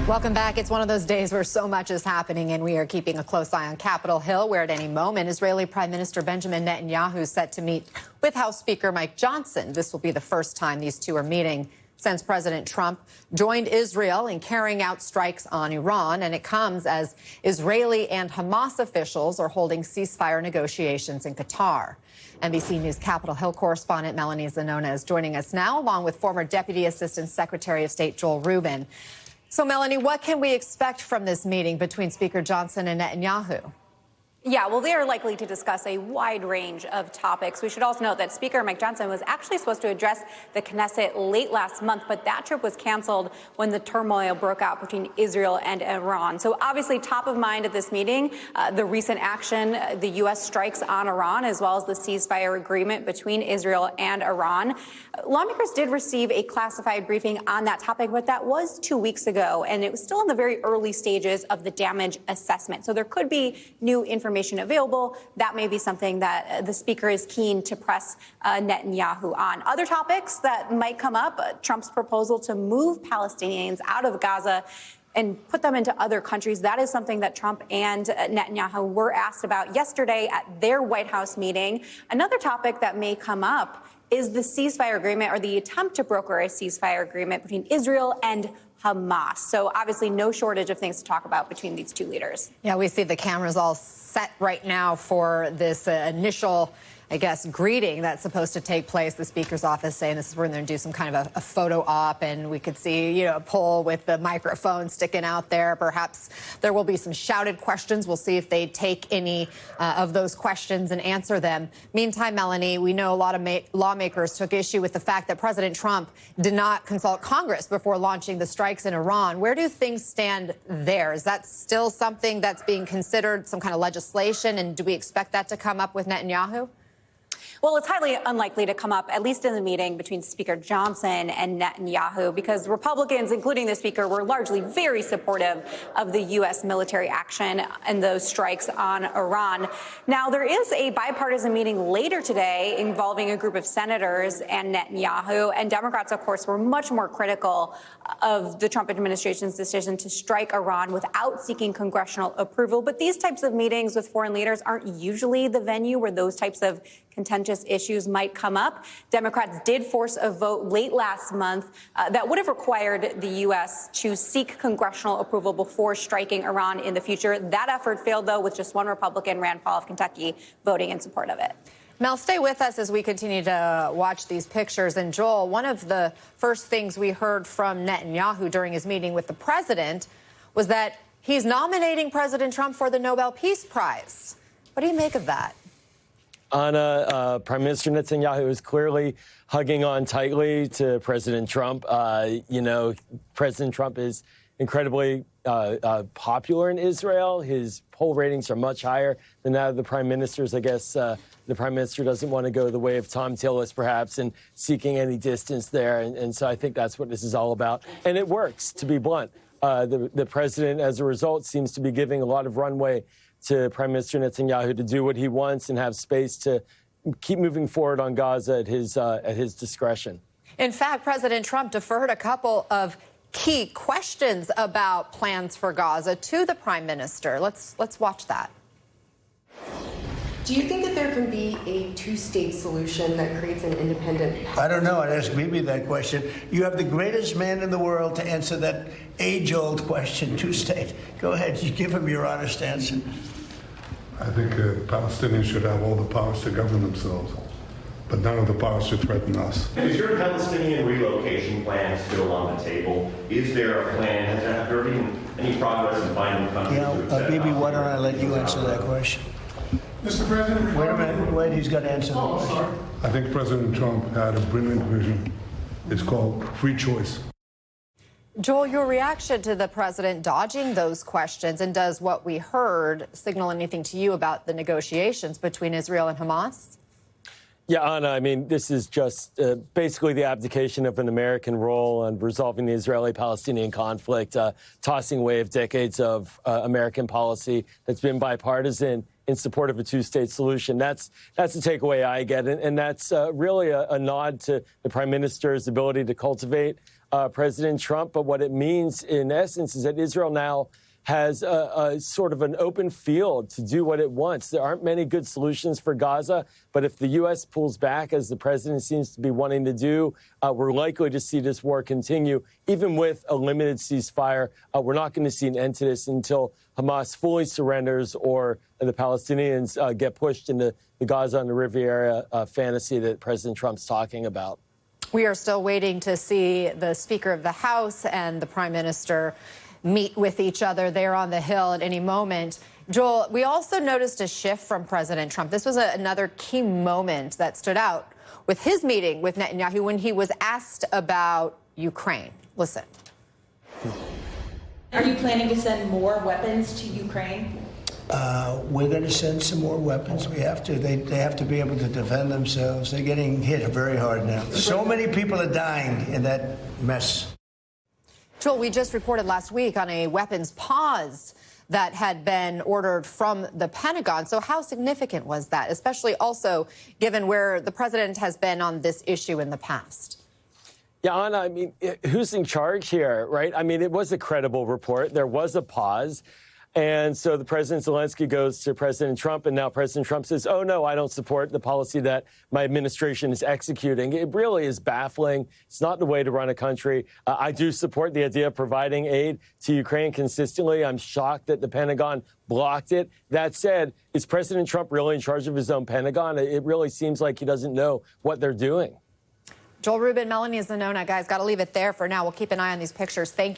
Welcome back. It's one of those days where so much is happening, and we are keeping a close eye on Capitol Hill, where at any moment Israeli Prime Minister Benjamin Netanyahu is set to meet with House Speaker Mike Johnson. This will be the first time these two are meeting since President Trump joined Israel in carrying out strikes on Iran, and it comes as Israeli and Hamas officials are holding ceasefire negotiations in Qatar. NBC News Capitol Hill correspondent Melanie Zanona is joining us now, along with former Deputy Assistant Secretary of State Joel Rubin. So, Melanie, what can we expect from this meeting between Speaker Johnson and Netanyahu? Yeah, well, they are likely to discuss a wide range of topics. We should also note that Speaker Mike Johnson was actually supposed to address the Knesset late last month, but that trip was canceled when the turmoil broke out between Israel and Iran. So obviously top of mind at this meeting, the recent action, the U.S. strikes on Iran, as well as the ceasefire agreement between Israel and Iran. Lawmakers did receive a classified briefing on that topic, but that was 2 weeks ago, and it was still in the very early stages of the damage assessment. So there could be new information available. That may be something that the speaker is keen to press Netanyahu on. Other topics that might come up, Trump's proposal to move Palestinians out of Gaza and put them into other countries. That is something that Trump and Netanyahu were asked about yesterday at their White House meeting. Another topic that may come up is the ceasefire agreement, or the attempt to broker a ceasefire agreement between Israel and Hamas. So obviously no shortage of things to talk about between these two leaders. Yeah, we see the cameras all set right now for this initial, I guess, greeting that's supposed to take place. The Speaker's office saying this is where they're going to do some kind of a photo op, and we could see, a pole with the microphone sticking out there. Perhaps there will be some shouted questions. We'll see if they take any of those questions and answer them. Meantime, Melanie, we know a lot of lawmakers took issue with the fact that President Trump did not consult Congress before launching the strikes in Iran. Where do things stand there? Is that still something that's being considered, some kind of legislation, and do we expect that to come up with Netanyahu? Well, it's highly unlikely to come up, at least in the meeting between Speaker Johnson and Netanyahu, because Republicans, including the Speaker, were largely very supportive of the U.S. military action and those strikes on Iran. Now, there is a bipartisan meeting later today involving a group of senators and Netanyahu, and Democrats, of course, were much more critical of the Trump administration's decision to strike Iran without seeking congressional approval. But these types of meetings with foreign leaders aren't usually the venue where those types of contentious issues might come up. Democrats did force a vote late last month that would have required the U.S. to seek congressional approval before striking Iran in the future. That effort failed, though, with just one Republican, Rand Paul of Kentucky, voting in support of it. Mel, stay with us as we continue to watch these pictures. And Joel, one of the first things we heard from Netanyahu during his meeting with the president was that he's nominating President Trump for the Nobel Peace Prize. What do you make of that? Anna, Prime Minister Netanyahu is clearly hugging on tightly to President Trump. President Trump is incredibly popular in Israel. His poll ratings are much higher than that of the prime ministers. I guess the prime minister doesn't want to go the way of Tom Tillis, perhaps, and seeking any distance there. And so I think that's what this is all about. And it works, to be blunt. The president, as a result, seems to be giving a lot of runway to Prime Minister Netanyahu to do what he wants and have space to keep moving forward on Gaza at his discretion. In fact, President Trump deferred a couple of key questions about plans for Gaza to the prime minister. Let's watch that. Do you think that there can be a two-state solution that creates an independent? I don't know. I'd ask Bibi that question. You have the greatest man in the world to answer that age-old question, two-state. Go ahead. You give him your honest answer. I think Palestinians should have all the powers to govern themselves, but none of the powers to threaten us. Is your Palestinian relocation plan still on the table? Is there a plan? Has there been any progress in finding countries to accept? Bibi, why don't I let you answer that question? Mr. President, wait a minute. Wait, he's got to answer the question. I think President Trump had a brilliant vision. It's called free choice. Joel, your reaction to the president dodging those questions, and does what we heard signal anything to you about the negotiations between Israel and Hamas? Yeah, Anna, I mean, this is just basically the abdication of an American role in resolving the Israeli-Palestinian conflict, tossing away of decades of American policy that's been bipartisan in support of a two-state solution. That's the takeaway I get, and that's really a nod to the prime minister's ability to cultivate President Trump. But what it means, in essence, is that Israel now has a sort of an open field to do what it wants. There aren't many good solutions for Gaza, but if the U.S. pulls back, as the president seems to be wanting to do, we're likely to see this war continue. Even with a limited ceasefire, we're not going to see an end to this until Hamas fully surrenders or the Palestinians get pushed into the Gaza and the Riviera fantasy that President Trump's talking about. We are still waiting to see the Speaker of the House and the Prime Minister meet with each other there on the Hill at any moment. Joel, we also noticed a shift from President Trump. This was another key moment that stood out with his meeting with Netanyahu when he was asked about Ukraine. Listen. Are you planning to send more weapons to Ukraine? We're going to send some more weapons. We have to. They have to be able to defend themselves. They're getting hit very hard now. So many people are dying in that mess. Joel, we just reported last week on a weapons pause that had been ordered from the Pentagon. So how significant was that, especially also given where the president has been on this issue in the past? Yeah, Anna, I mean, who's in charge here, right? I mean, it was a credible report. There was a pause. And so the President Zelensky goes to President Trump, and now President Trump says, oh, no, I don't support the policy that my administration is executing. It really is baffling. It's not the way to run a country. I do support the idea of providing aid to Ukraine consistently. I'm shocked that the Pentagon blocked it. That said, is President Trump really in charge of his own Pentagon? It really seems like he doesn't know what they're doing. Joel Rubin, Melanie Zanona, guys, got to leave it there for now. We'll keep an eye on these pictures. Thank you.